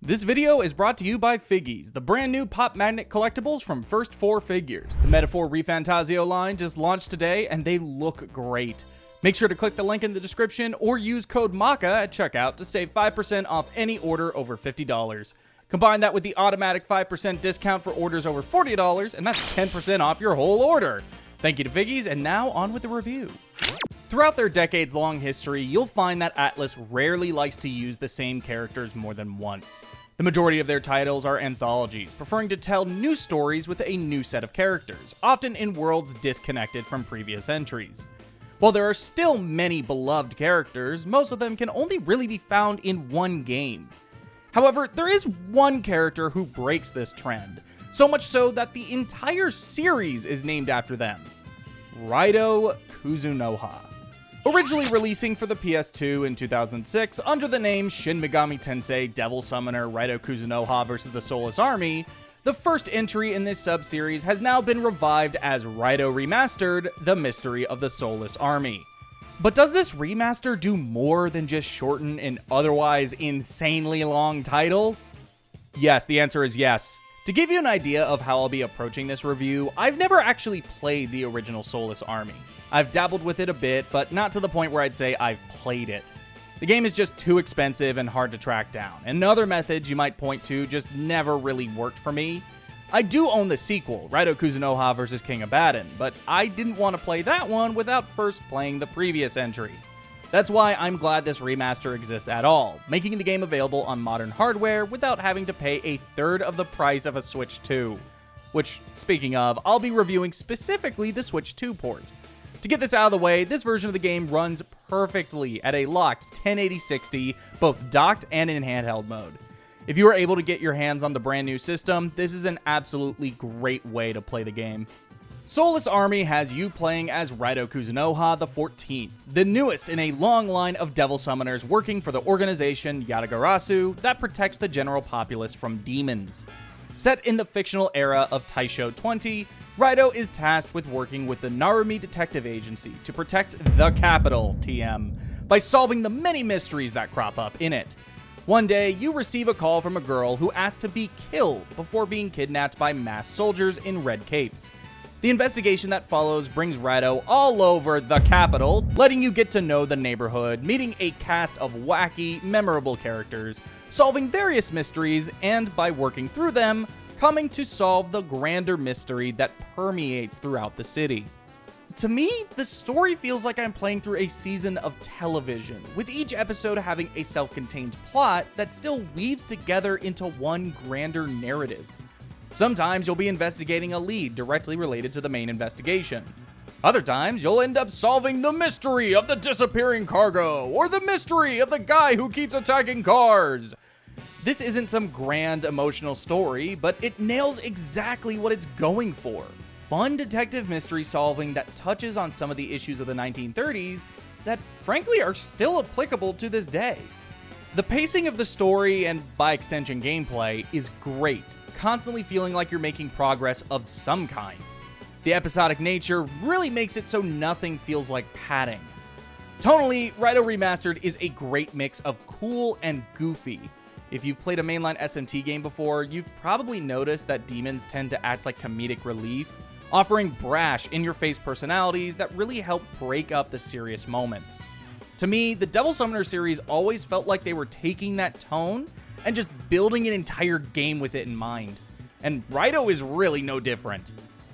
This video is brought to you by FiGGYZ, the brand new pop magnet collectibles from First 4 Figures. The Metaphor ReFantazio line just launched today and they look great. Make sure to click the link in the description or use code Macca at checkout to save 5% off any order over $50. Combine that with the automatic 5% discount for orders over $40 and that's 10% off your whole order. Thank you to FiGGYZ, and now on with the review. Throughout their decades-long history, you'll find that Atlus rarely likes to use the same characters more than once. The majority of their titles are anthologies, preferring to tell new stories with a new set of characters, often in worlds disconnected from previous entries. While there are still many beloved characters, most of them can only really be found in one game. However, there is one character who breaks this trend, so much so that the entire series is named after them. RAIDOU Remastered. Originally releasing for the PS2 in 2006 under the name Shin Megami Tensei Devil Summoner RAIDOU Remastered vs. the Soulless Army, the first entry in this sub-series has now been revived as RAIDOU Remastered: The Mystery of the Soulless Army. But does this remaster do more than just shorten an otherwise insanely long title? Yes, the answer is yes. To give you an idea of how I'll be approaching this review, I've never actually played the original Soulless Army. I've dabbled with it a bit, but not to the point where I'd say I've played it. The game is just too expensive and hard to track down, and other methods you might point to just never really worked for me. I do own the sequel, RAIDOU Remastered vs. King of Badon, but I didn't want to play that one without first playing the previous entry. That's why I'm glad this remaster exists at all, making the game available on modern hardware without having to pay a third of the price of a Switch 2. Which, speaking of, I'll be reviewing specifically the Switch 2 port. To get this out of the way, this version of the game runs perfectly at a locked 1080-60, both docked and in handheld mode. If you are able to get your hands on the brand new system, this is an absolutely great way to play the game. Soulless Army has you playing as RAIDOU Remastered the 14th, the newest in a long line of devil summoners working for the organization Yatagarasu that protects the general populace from demons. Set in the fictional era of Taisho 20, RAIDOU is tasked with working with the Narumi Detective Agency to protect the capital, TM, by solving the many mysteries that crop up in it. One day, you receive a call from a girl who asks to be killed before being kidnapped by masked soldiers in red capes. The investigation that follows brings RAIDOU all over the capital, letting you get to know the neighborhood, meeting a cast of wacky, memorable characters, solving various mysteries, and by working through them, coming to solve the grander mystery that permeates throughout the city. To me, the story feels like I'm playing through a season of television, with each episode having a self-contained plot that still weaves together into one grander narrative. Sometimes you'll be investigating a lead directly related to the main investigation. Other times, you'll end up solving the mystery of the disappearing cargo, or the mystery of the guy who keeps attacking cars. This isn't some grand emotional story, but it nails exactly what it's going for. Fun detective mystery solving that touches on some of the issues of the 1930s that frankly are still applicable to this day. The pacing of the story, and by extension gameplay, is great, constantly feeling like you're making progress of some kind. The episodic nature really makes it so nothing feels like padding. Tonally, RAIDOU Remastered is a great mix of cool and goofy. If you've played a mainline SMT game before, you've probably noticed that demons tend to act like comedic relief, offering brash, in-your-face personalities that really help break up the serious moments. To me, the Devil Summoner series always felt like they were taking that tone and just building an entire game with it in mind. And RAIDOU is really no different.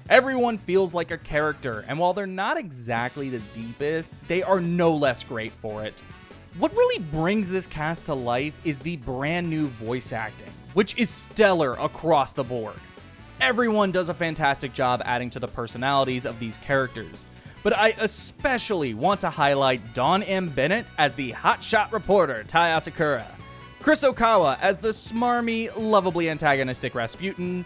Everyone feels like a character, and while they're not exactly the deepest, they are no less great for it. What really brings this cast to life is the brand new voice acting, which is stellar across the board. Everyone does a fantastic job adding to the personalities of these characters, but I especially want to highlight Dawn M. Bennett as the hotshot reporter Tai Asakura, Chris Okawa as the smarmy, lovably antagonistic Rasputin,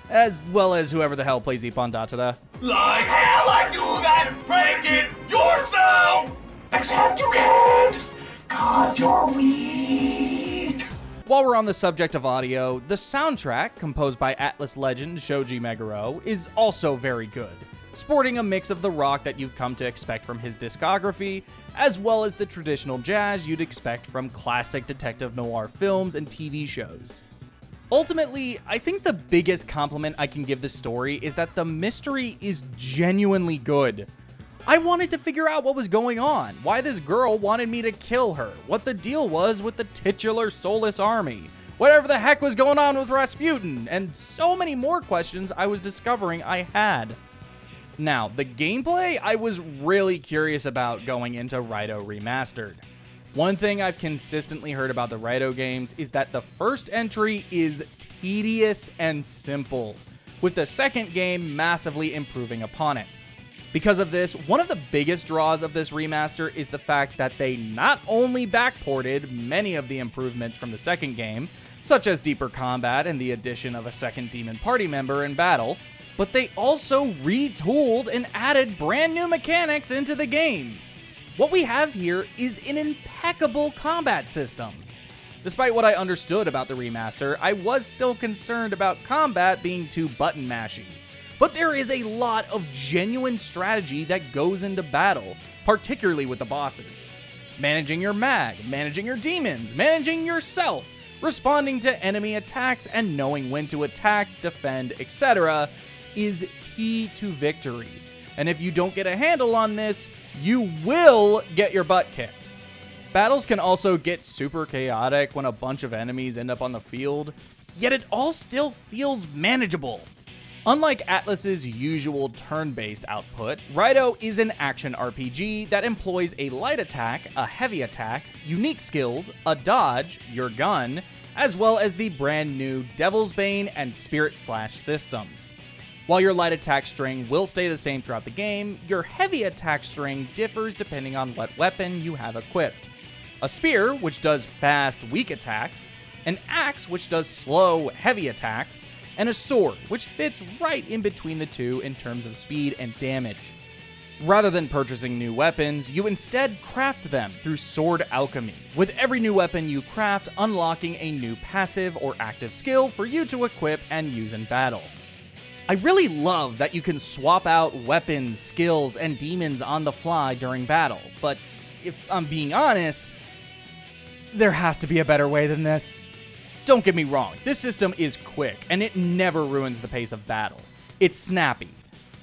as well as whoever the hell plays Ippon Datada. Like hell I do that! Make it yourself! Except you can't! 'Cause you're weak! While we're on the subject of audio, the soundtrack, composed by Atlus legend Shoji Meguro, is also very good. sporting a mix of the rock that you've come to expect from his discography, as well as the traditional jazz you'd expect from classic detective noir films and TV shows. Ultimately, I think the biggest compliment I can give this story is that the mystery is genuinely good. I wanted to figure out what was going on, why this girl wanted me to kill her, what the deal was with the titular soulless army, whatever the heck was going on with Rasputin, and so many more questions I was discovering I had. Now, the gameplay I was really curious about going into RAIDOU Remastered. One thing I've consistently heard about the RAIDOU games is that the first entry is tedious and simple, with the second game massively improving upon it. Because of this, one of the biggest draws of this remaster is the fact that they not only backported many of the improvements from the second game, such as deeper combat and the addition of a second demon party member in battle, but they also retooled and added brand new mechanics into the game. What we have here is an impeccable combat system. Despite what I understood about the remaster, I was still concerned about combat being too button mashy. But there is a lot of genuine strategy that goes into battle, particularly with the bosses. Managing your mag, managing your demons, managing yourself, responding to enemy attacks, and knowing when to attack, defend, etc. is key to victory. And if you don't get a handle on this, you will get your butt kicked. Battles can also get super chaotic when a bunch of enemies end up on the field, yet it all still feels manageable. Unlike Atlus's usual turn-based output, RAIDOU is an action RPG that employs a light attack, a heavy attack, unique skills, a dodge, your gun, as well as the brand new Devil's Bane and Spirit Slash systems. While your light attack string will stay the same throughout the game, your heavy attack string differs depending on what weapon you have equipped. A spear, which does fast, weak attacks, an axe, which does slow, heavy attacks, and a sword, which fits right in between the two in terms of speed and damage. Rather than purchasing new weapons, you instead craft them through sword alchemy, with every new weapon you craft unlocking a new passive or active skill for you to equip and use in battle. I really love that you can swap out weapons, skills, and demons on the fly during battle, but if I'm being honest, there has to be a better way than this. Don't get me wrong, this system is quick, and it never ruins the pace of battle. It's snappy.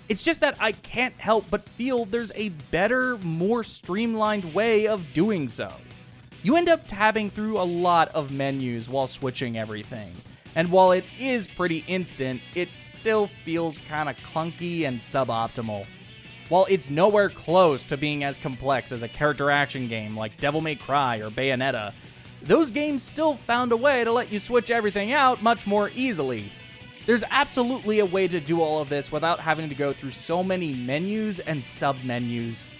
It's just that I can't help but feel there's a better, more streamlined way of doing so. You end up tabbing through a lot of menus while switching everything, and while it is pretty instant, it still feels kinda clunky and suboptimal. While it's nowhere close to being as complex as a character action game like Devil May Cry or Bayonetta, those games still found a way to let you switch everything out much more easily. There's absolutely a way to do all of this without having to go through so many menus and sub-menus.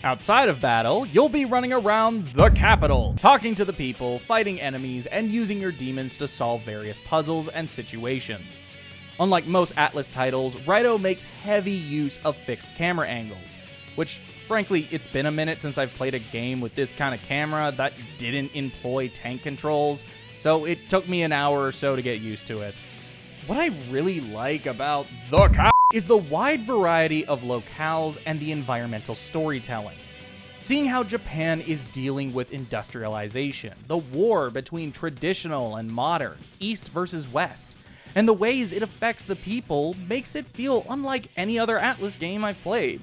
Outside of battle, you'll be running around the capital, talking to the people, fighting enemies, and using your demons to solve various puzzles and situations. Unlike most Atlus titles, RAIDOU makes heavy use of fixed camera angles, which, frankly, it's been a minute since I've played a game with this kind of camera that didn't employ tank controls, so it took me an hour or so to get used to it. What I really like about the capital is the wide variety of locales and the environmental storytelling. Seeing how Japan is dealing with industrialization, the war between traditional and modern, East versus West, and the ways it affects the people makes it feel unlike any other Atlus game I've played.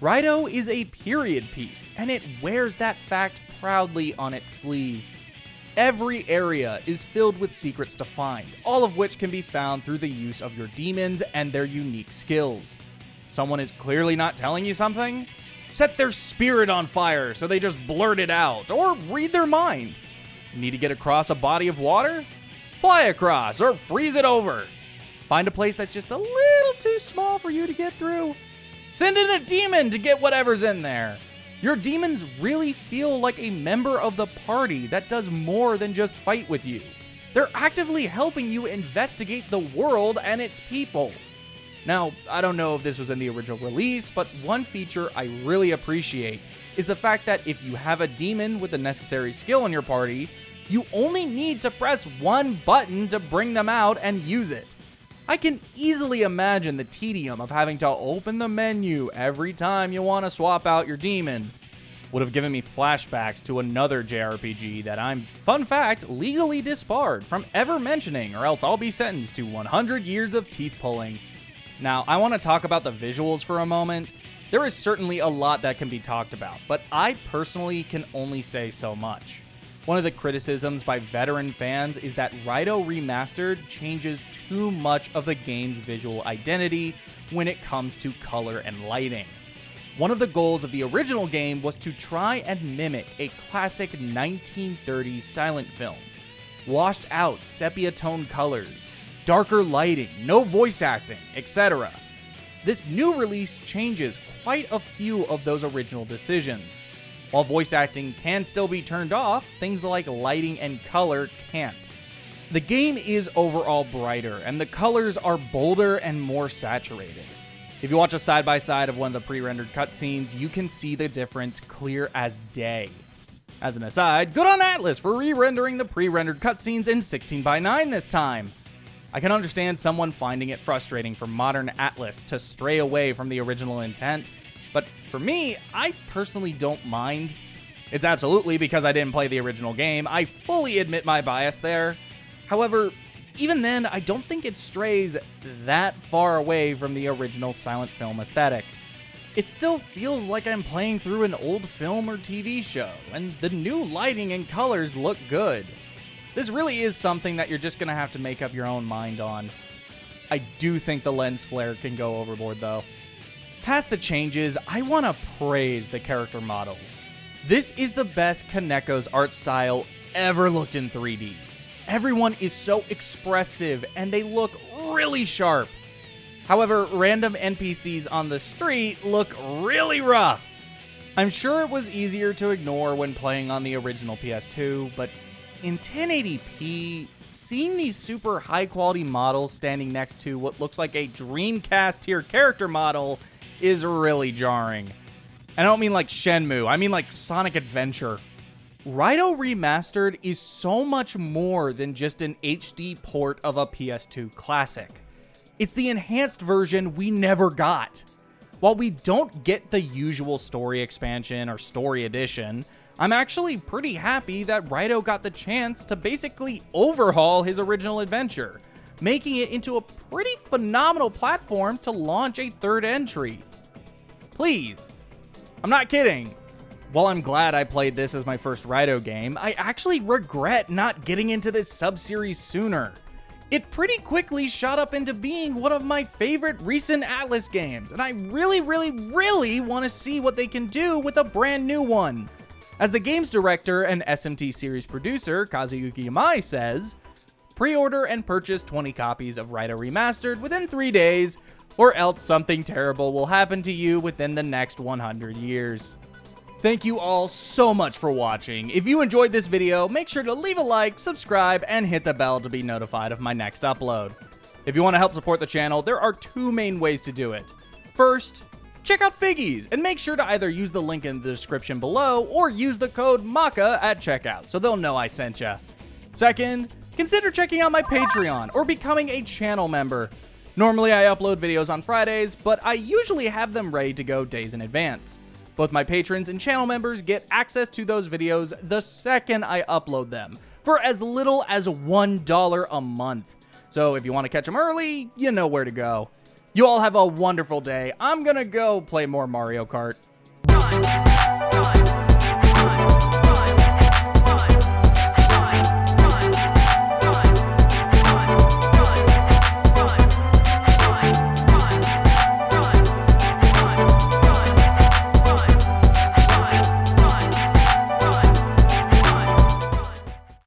RAIDOU is a period piece, and it wears that fact proudly on its sleeve. Every area is filled with secrets to find, all of which can be found through the use of your demons and their unique skills. Someone is clearly not telling you something? Set their spirit on fire so they just blurt it out, or read their mind. Need to get across a body of water? Fly across, or freeze it over. Find a place that's just a little too small for you to get through? Send in a demon to get whatever's in there. Your demons really feel like a member of the party that does more than just fight with you. They're actively helping you investigate the world and its people. Now, I don't know if this was in the original release, but one feature I really appreciate is the fact that if you have a demon with the necessary skill in your party, you only need to press one button to bring them out and use it. I can easily imagine the tedium of having to open the menu every time you want to swap out your demon. Would have given me flashbacks to another JRPG that I'm, fun fact, legally disbarred from ever mentioning, or else I'll be sentenced to 100 years of teeth pulling. Now, I want to talk about the visuals for a moment. There is certainly a lot that can be talked about, but I personally can only say so much. One of the criticisms by veteran fans is that RAIDOU Remastered changes too much of the game's visual identity when it comes to color and lighting. One of the goals of the original game was to try and mimic a classic 1930s silent film. Washed out sepia tone colors, darker lighting, no voice acting, etc. This new release changes quite a few of those original decisions. While voice acting can still be turned off, things like lighting and color can't. The game is overall brighter, and the colors are bolder and more saturated. If you watch a side-by-side of one of the pre-rendered cutscenes, you can see the difference clear as day. As an aside, good on Atlus for re-rendering the pre-rendered cutscenes in 16:9 this time. I can understand someone finding it frustrating for modern Atlus to stray away from the original intent, but for me, I personally don't mind. It's absolutely because I didn't play the original game. I fully admit my bias there. However, even then, I don't think it strays that far away from the original silent film aesthetic. It still feels like I'm playing through an old film or TV show, and the new lighting and colors look good. This really is something that you're just going to have to make up your own mind on. I do think the lens flare can go overboard though. Past the changes, I want to praise the character models. This is the best Kaneko's art style ever looked in 3D. Everyone is so expressive and they look really sharp. However, random NPCs on the street look really rough. I'm sure it was easier to ignore when playing on the original PS2, but in 1080p, seeing these super high quality models standing next to what looks like a Dreamcast tier character model is really jarring. I don't mean like Shenmue, I mean like Sonic Adventure. RAIDOU Remastered is so much more than just an HD port of a PS2 classic. It's the enhanced version we never got. While we don't get the usual story expansion or story edition, I'm actually pretty happy that RAIDOU got the chance to basically overhaul his original adventure, making it into a pretty phenomenal platform to launch a third entry. Please. I'm not kidding. While I'm glad I played this as my first RAIDOU game, I actually regret not getting into this sub-series sooner. It pretty quickly shot up into being one of my favorite recent Atlus games, and I really want to see what they can do with a brand new one. As the game's director and SMT series producer, Kazuyuki Yamai, says, pre-order and purchase 20 copies of RAIDOU Remastered within 3 days, or else something terrible will happen to you within the next 100 years. Thank you all so much for watching. If you enjoyed this video, make sure to leave a like, subscribe, and hit the bell to be notified of my next upload. If you want to help support the channel, there are 2 main ways to do it. First, check out FiGGYZ, and make sure to either use the link in the description below or use the code Macca at checkout so they'll know I sent ya. Second, consider checking out my Patreon or becoming a channel member. Normally I upload videos on Fridays, but I usually have them ready to go days in advance. Both my patrons and channel members get access to those videos the second I upload them, for as little as $1 a month. So if you want to catch them early, you know where to go. You all have a wonderful day. I'm gonna go play more Mario Kart.